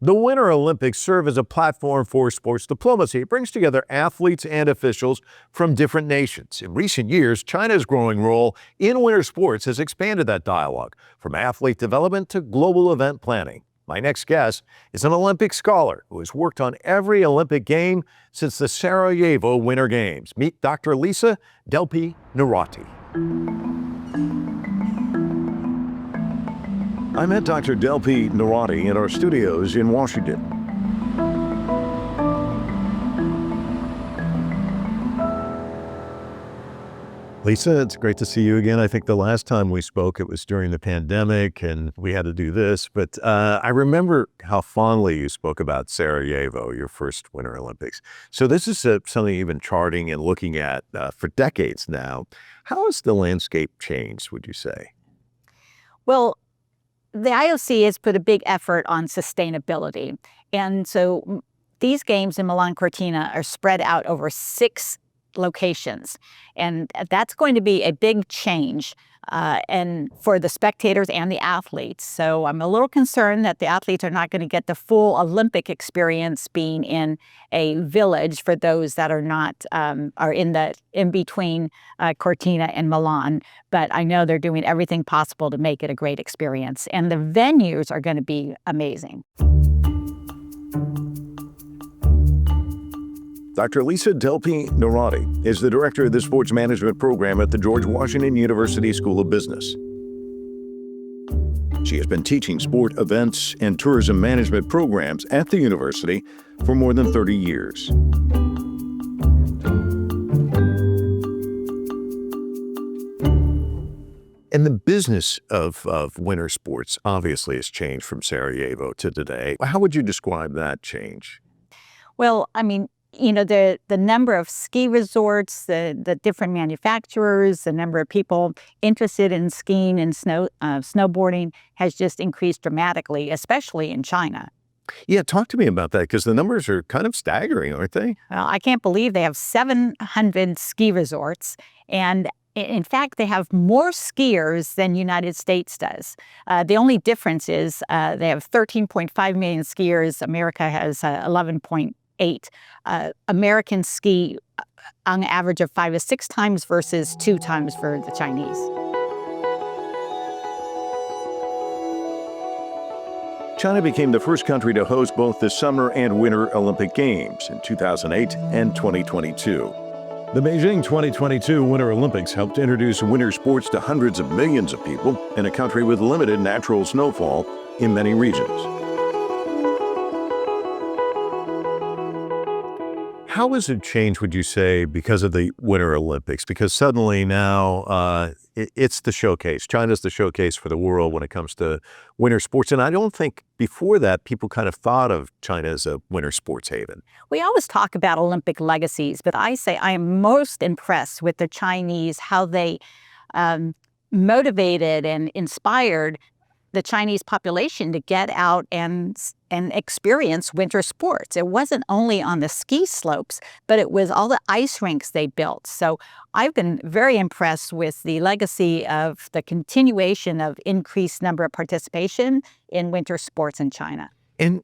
The Winter Olympics serve as a platform for sports diplomacy. It brings together athletes and officials from different nations. In recent years, China's growing role in winter sports has expanded that dialogue, from athlete development to global event planning. My next guest is an Olympic scholar who has worked on every Olympic game since the Sarajevo Winter Games. Meet Dr. Lisa Delpy Neirotti. I met Dr. Delpy Neirotti in our studios in Washington. Lisa, it's great to see you again. I think the last time we spoke, it was during the pandemic and we had to do this, but I remember how fondly you spoke about Sarajevo, your first Winter Olympics. So this is something you've been charting and looking at for decades now. How has the landscape changed, would you say? Well, the IOC has put a big effort on sustainability. And so these games in Milan Cortina are spread out over 6 locations. And that's going to be a big change and for the spectators and the athletes. So I'm a little concerned that the athletes are not going to get the full Olympic experience being in a village for those that are not are in between Cortina and Milan. But I know they're doing everything possible to make it a great experience. And the venues are going to be amazing. Dr. Lisa Delpy Neirotti is the director of the sports management program at the George Washington University School of Business. She has been teaching sport events and tourism management programs at the university for more than 30 years. And the business of winter sports obviously has changed from Sarajevo to today. How would you describe that change? Well, I mean, you know, the number of ski resorts, the different manufacturers, the number of people interested in skiing and snowboarding has just increased dramatically, especially in China. Yeah, talk to me about that, because the numbers are kind of staggering, aren't they? Well, I can't believe they have 700 ski resorts, and in fact, they have more skiers than United States does. The only difference is they have 13.5 million skiers. America has 11.8. Americans ski on average of 5 to 6 times versus 2 times for the Chinese. China became the first country to host both the Summer and Winter Olympic Games in 2008 and 2022. The Beijing 2022 Winter Olympics helped introduce winter sports to hundreds of millions of people in a country with limited natural snowfall in many regions. How has it changed, would you say, because of the Winter Olympics? Because suddenly now it's the showcase. China's the showcase for the world when it comes to winter sports. And I don't think before that people kind of thought of China as a winter sports haven. We always talk about Olympic legacies, but I say I am most impressed with the Chinese, how they motivated and inspired the Chinese population to get out and experience winter sports. It wasn't only on the ski slopes, but it was all the ice rinks they built. So I've been very impressed with the legacy of the continuation of increased number of participation in winter sports in China. And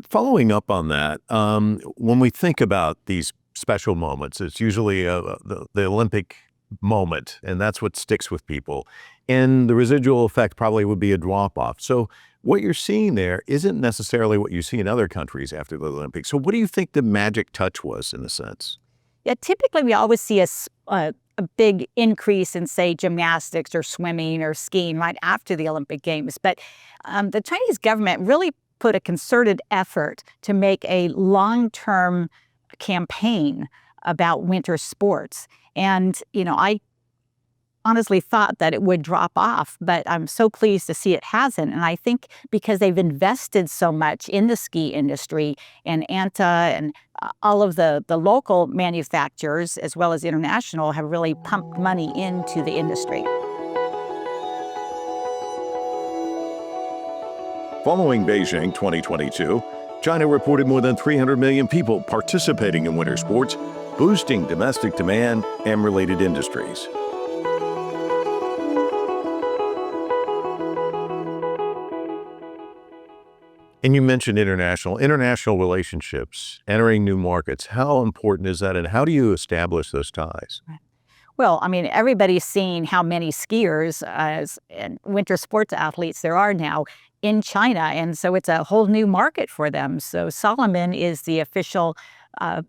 following up on that, when we think about these special moments, it's usually the Olympic moment, and that's what sticks with people. And the residual effect probably would be a drop-off. So what you're seeing there isn't necessarily what you see in other countries after the Olympics. So what do you think the magic touch was in a sense? Yeah, typically we always see a big increase in, say, gymnastics or swimming or skiing right after the Olympic Games. But the Chinese government really put a concerted effort to make a long-term campaign about winter sports. And, you know, I honestly thought that it would drop off, but I'm so pleased to see it hasn't. And I think because they've invested so much in the ski industry and ANTA and all of the local manufacturers as well as international have really pumped money into the industry. Following Beijing 2022, China reported more than 300 million people participating in winter sports, boosting domestic demand and related industries. And you mentioned international relationships, entering new markets. How important is that, and how do you establish those ties? Well, I mean, everybody's seen how many skiers and winter sports athletes there are now in China, and so it's a whole new market for them. So Solomon is the official uh,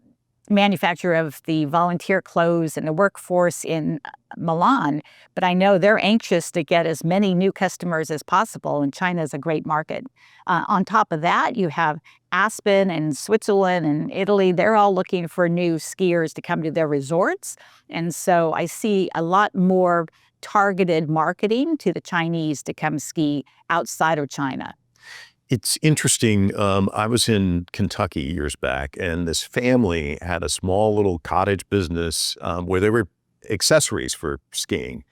manufacturer of the volunteer clothes and the workforce in Milan, but I know they're anxious to get as many new customers as possible, and China is a great market. On top of that, you have Aspen and Switzerland and Italy. They're all looking for new skiers to come to their resorts, and so I see a lot more targeted marketing to the Chinese to come ski outside of China. It's interesting. I was in Kentucky years back, and this family had a small little cottage business where there were accessories for skiing.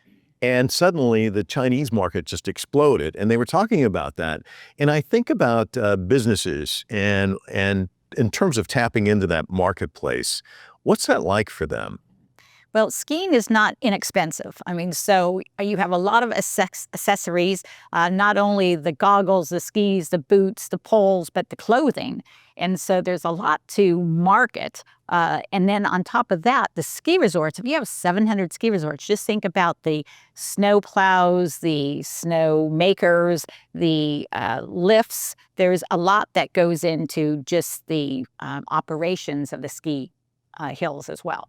And suddenly the Chinese market just exploded, and they were talking about that. And I think about businesses and in terms of tapping into that marketplace, what's that like for them? Well, skiing is not inexpensive. I mean, so you have a lot of accessories, not only the goggles, the skis, the boots, the poles, but the clothing. And so there's a lot to market. And then on top of that, the ski resorts, if you have 700 ski resorts, just think about the snow plows, the snow makers, the lifts. There's a lot that goes into just the operations of the ski hills as well.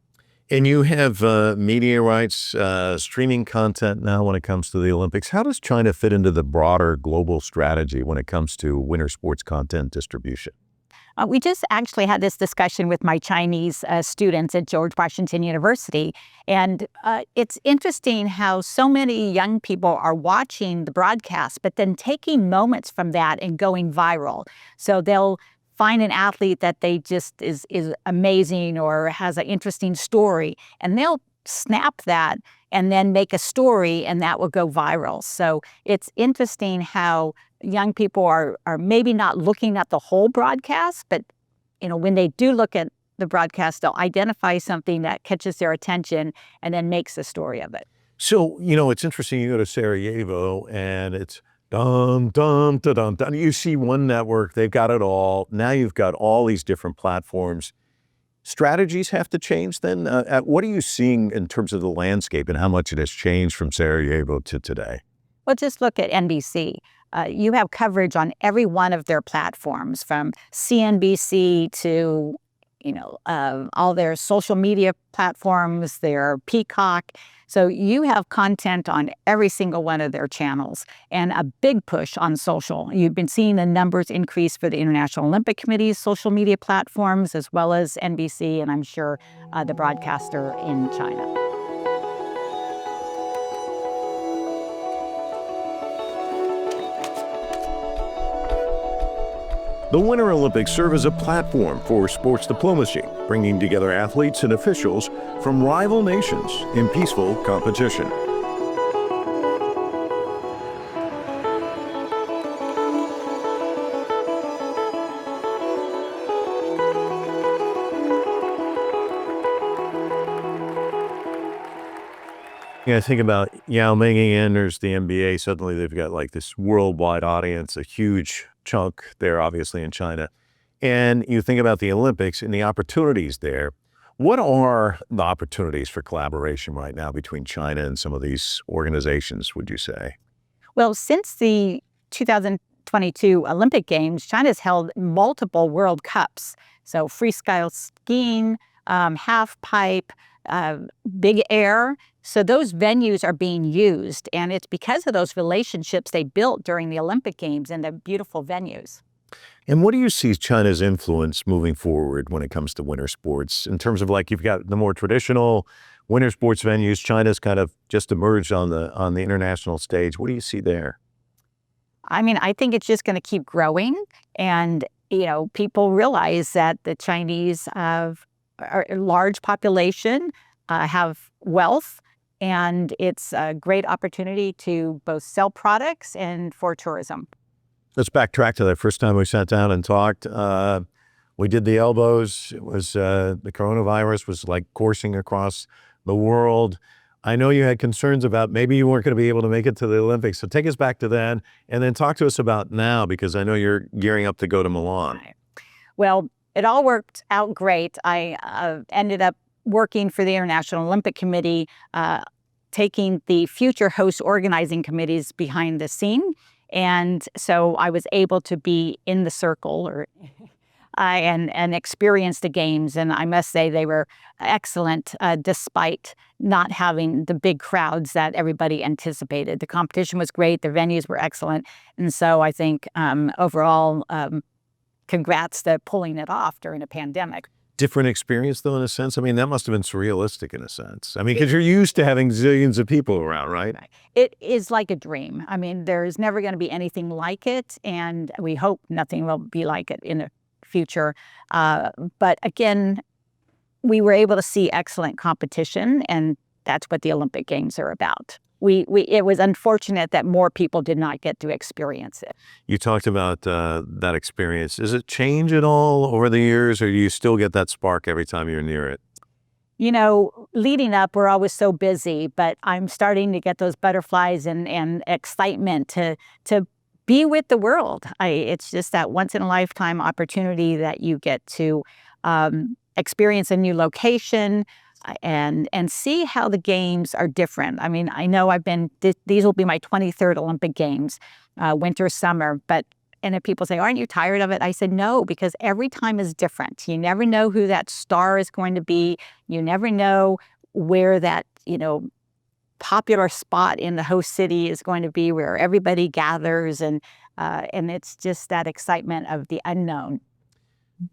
And you have media rights, streaming content now when it comes to the Olympics. How does China fit into the broader global strategy when it comes to winter sports content distribution? We just actually had this discussion with my Chinese students at George Washington University, and it's interesting how so many young people are watching the broadcast, but then taking moments from that and going viral. So they'll find an athlete that they just is amazing or has an interesting story, and they'll snap that and then make a story, and that will go viral. So it's interesting how young people are maybe not looking at the whole broadcast, but when they do look at the broadcast, they'll identify something that catches their attention and then makes a story of it. So, it's interesting. You go to Sarajevo and it's dum, dum, da, dum, dum. You see one network, they've got it all. Now you've got all these different platforms. Strategies have to change then? What are you seeing in terms of the landscape and how much it has changed from Sarajevo to today? Well, just look at NBC. You have coverage on every one of their platforms, from CNBC to all their social media platforms, their Peacock. So you have content on every single one of their channels, and a big push on social. You've been seeing the numbers increase for the International Olympic Committee's social media platforms, as well as NBC, and I'm sure the broadcaster in China. The Winter Olympics serve as a platform for sports diplomacy, bringing together athletes and officials from rival nations in peaceful competition. I think about Yao Ming enters the NBA. Suddenly they've got like this worldwide audience, a huge chunk there, obviously, in China. And you think about the Olympics and the opportunities there. What are the opportunities for collaboration right now between China and some of these organizations, would you say? Well, since the 2022 Olympic Games, China's held multiple World Cups. So freestyle skiing, half pipe, big air. So those venues are being used, and it's because of those relationships they built during the Olympic Games and the beautiful venues. And what do you see as China's influence moving forward when it comes to winter sports? In terms of, like, you've got the more traditional winter sports venues, China's kind of just emerged on the international stage. What do you see there? I mean, I think it's just going to keep growing, and people realize that the Chinese are a large population, have wealth, and it's a great opportunity to both sell products and for tourism. Let's backtrack to that first time we sat down and talked. We did the elbows. It was the coronavirus was like coursing across the world. I know you had concerns about maybe you weren't going to be able to make it to the Olympics. So take us back to then and then talk to us about now, because I know you're gearing up to go to Milan. Right. Well, it all worked out great. I ended up working for the International Olympic Committee, taking the future host organizing committees behind the scene. And so I was able to be in the circle and experience the games. And I must say they were excellent, despite not having the big crowds that everybody anticipated. The competition was great. The venues were excellent. And so I think overall, congrats to pulling it off during a pandemic. Different experience, though, in a sense? I mean, that must have been surrealistic in a sense. I mean, because you're used to having zillions of people around, right? It is like a dream. I mean, there's never going to be anything like it, and we hope nothing will be like it in the future. But again, we were able to see excellent competition, and that's what the Olympic Games are about. It was unfortunate that more people did not get to experience it. You talked about that experience. Does it change at all over the years, or do you still get that spark every time you're near it? You know, leading up, we're always so busy, but I'm starting to get those butterflies and excitement to be with the world. It's just that once-in-a-lifetime opportunity that you get to experience a new location, and see how the games are different. I mean, I know these will be my 23rd Olympic Games, winter, summer, and if people say, aren't you tired of it? I said, no, because every time is different. You never know who that star is going to be. You never know where that, popular spot in the host city is going to be, where everybody gathers, and it's just that excitement of the unknown.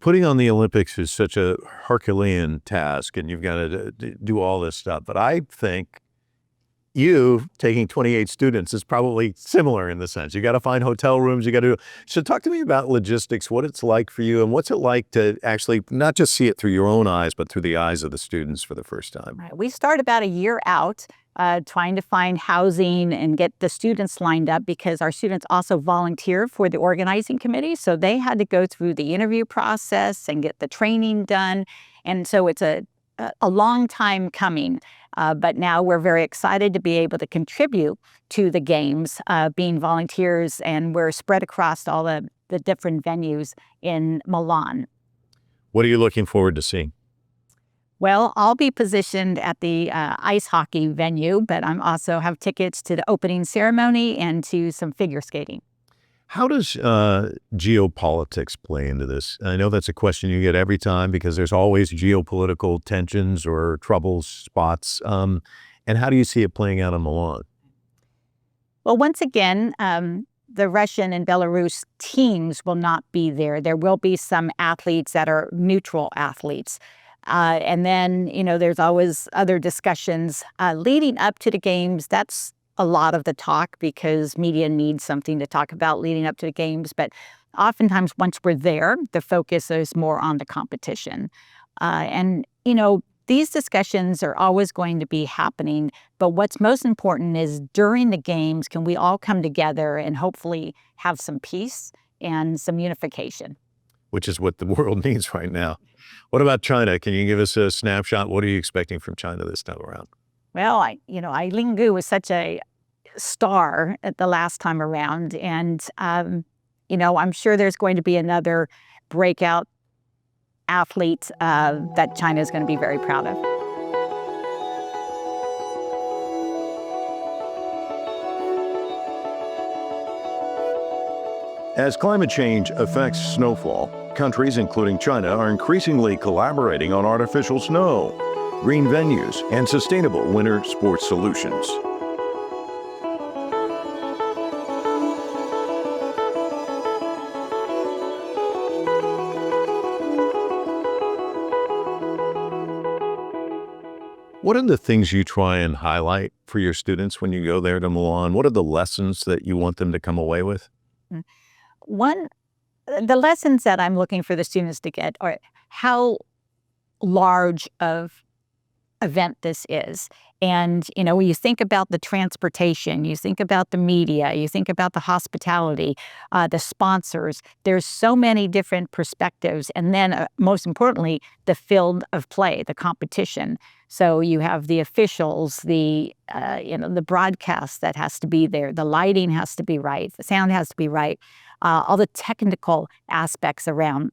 Putting on the Olympics is such a Herculean task, and you've got to do all this stuff. But I think you taking 28 students is probably similar in the sense. You got to find hotel rooms. You got to. So talk to me about logistics, what it's like for you, and what's it like to actually not just see it through your own eyes, but through the eyes of the students for the first time. Right. We start about a year out, trying to find housing and get the students lined up, because our students also volunteer for the organizing committee. So they had to go through the interview process and get the training done. And so it's a long time coming. But now we're very excited to be able to contribute to the games, being volunteers, and we're spread across all the different venues in Milan. What are you looking forward to seeing? Well, I'll be positioned at the ice hockey venue, but I'm also have tickets to the opening ceremony and to some figure skating. How does geopolitics play into this? I know that's a question you get every time, because there's always geopolitical tensions or trouble spots. And how do you see it playing out in Milan? Well, once again, the Russian and Belarus teams will not be there. There will be some athletes that are neutral athletes. And then, there's always other discussions leading up to the games. That's a lot of the talk, because media needs something to talk about leading up to the games. But oftentimes, once we're there, the focus is more on the competition. These discussions are always going to be happening. But what's most important is during the games, can we all come together and hopefully have some peace and some unification? Which is what the world needs right now. What about China? Can you give us a snapshot? What are you expecting from China this time around? Well, Eileen Gu was such a star at the last time around. And, I'm sure there's going to be another breakout athlete that China is going to be very proud of. As climate change affects snowfall, countries including China are increasingly collaborating on artificial snow, green venues, and sustainable winter sports solutions. What are the things you try and highlight for your students when you go there to Milan? What are the lessons that you want them to come away with? The lessons that I'm looking for the students to get are how large of event this is, And, when you think about the transportation, you think about the media, you think about the hospitality, the sponsors, there's so many different perspectives. And then most importantly, the field of play, the competition. So you have the officials, the broadcast that has to be there, the lighting has to be right, the sound has to be right, all the technical aspects around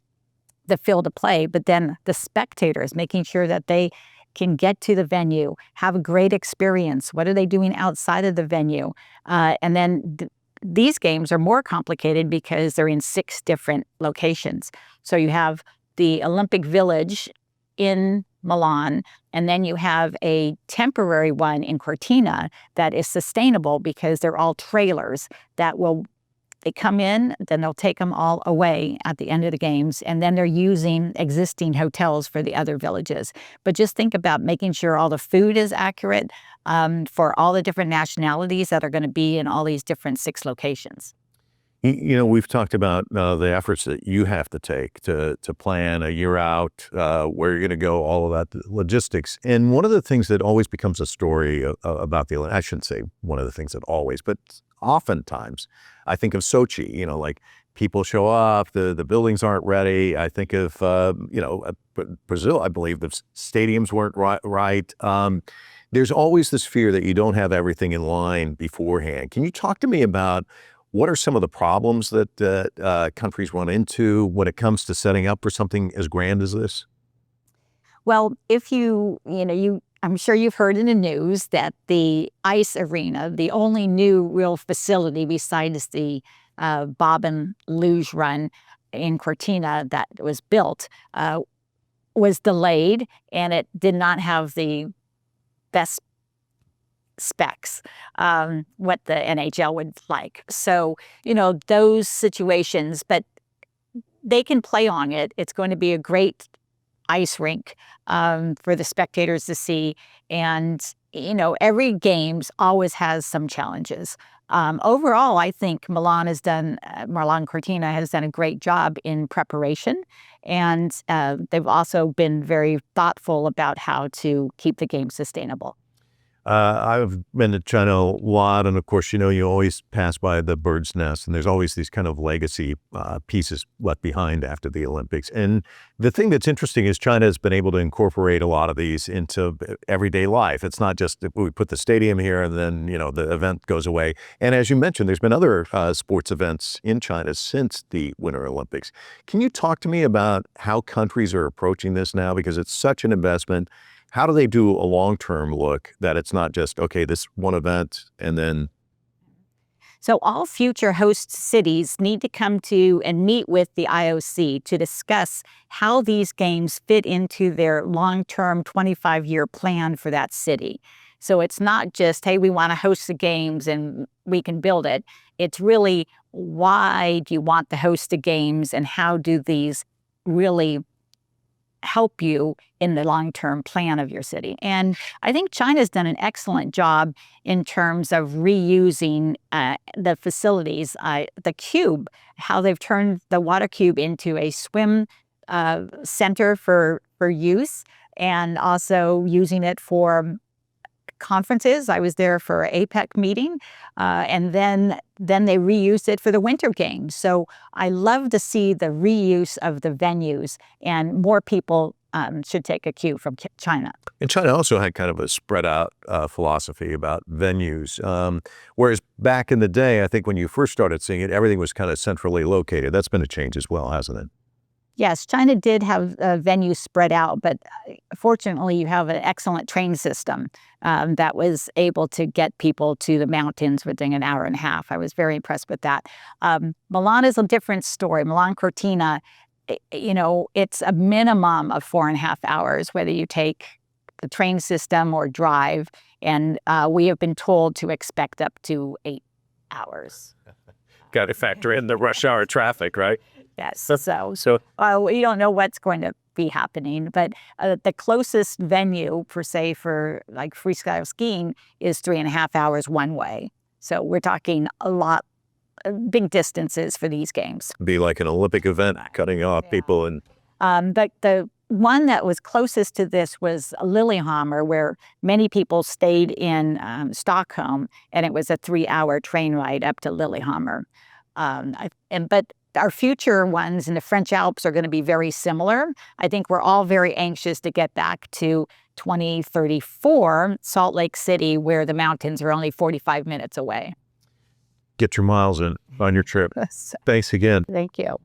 the field of play, but then the spectators, making sure that they can get to the venue, have a great experience. What are they doing outside of the venue? And then these games are more complicated because they're in 6 different locations. So you have the Olympic Village in Milan, and then you have a temporary one in Cortina that is sustainable because they're all trailers that they come in, then they'll take them all away at the end of the games, and then they're using existing hotels for the other villages. But just think about making sure all the food is accurate for all the different nationalities that are going to be in all these different 6 locations. We've talked about the efforts that you have to take to plan a year out, where you're going to go, all of that, the logistics. And one of the things that always becomes a story about I shouldn't say one of the things that always, but oftentimes I think of Sochi, like people show up, the buildings aren't ready. I think of, Brazil, I believe the stadiums weren't right. There's always this fear that you don't have everything in line beforehand. Can you talk to me about what are some of the problems that countries run into when it comes to setting up for something as grand as this? Well, if I'm sure you've heard in the news that the ice arena, the only new real facility besides the bob and luge run in Cortina that was built, was delayed, and it did not have the best specs, what the NHL would like. So, those situations, but they can play on it. It's going to be a great ice rink for the spectators to see. And, every games always has some challenges. Overall, I think Milan Cortina has done a great job in preparation. And they've also been very thoughtful about how to keep the game sustainable. I've been to China a lot, and of course, you always pass by the bird's nest, and there's always these kind of legacy pieces left behind after the Olympics. And the thing that's interesting is China has been able to incorporate a lot of these into everyday life. It's not just that we put the stadium here and then, the event goes away. And as you mentioned, there's been other sports events in China since the Winter Olympics. Can you talk to me about how countries are approaching this now? Because it's such an investment. How do they do a long-term look that it's not just, okay, this one event and then? So all future host cities need to come to and meet with the IOC to discuss how these games fit into their long-term 25-year plan for that city. So it's not just, hey, we want to host the games and we can build it. It's really, why do you want to host the games, and how do these really help you in the long-term plan of your city? And I think China's done an excellent job in terms of reusing the facilities, the cube, how they've turned the water cube into a swim center for use, and also using it for conferences. I was there for an APEC meeting, and then they reused it for the Winter Games. So I love to see the reuse of the venues, and more people should take a cue from China. And China also had kind of a spread out philosophy about venues. Whereas back in the day, I think when you first started seeing it, everything was kind of centrally located. That's been a change as well, hasn't it? Yes, China did have venues spread out, but fortunately you have an excellent train system that was able to get people to the mountains within an hour and a half. I was very impressed with that. Milan is a different story. Milan Cortina, it's a minimum of 4.5 hours, whether you take the train system or drive, and we have been told to expect up to 8 hours. Got to factor in the rush hour traffic, right? Yes. So we don't know what's going to be happening, but the closest venue, per se, for like freestyle skiing is 3.5 hours one way. So we're talking a lot, big distances for these games. Be like an Olympic event, cutting off people. And but the one that was closest to this was Lillehammer, where many people stayed in Stockholm, and it was a 3-hour train ride up to Lillehammer. But our future ones in the French Alps are going to be very similar. I think we're all very anxious to get back to 2034 Salt Lake City, where the mountains are only 45 minutes away. Get your miles in on your trip. Thanks again. Thank you.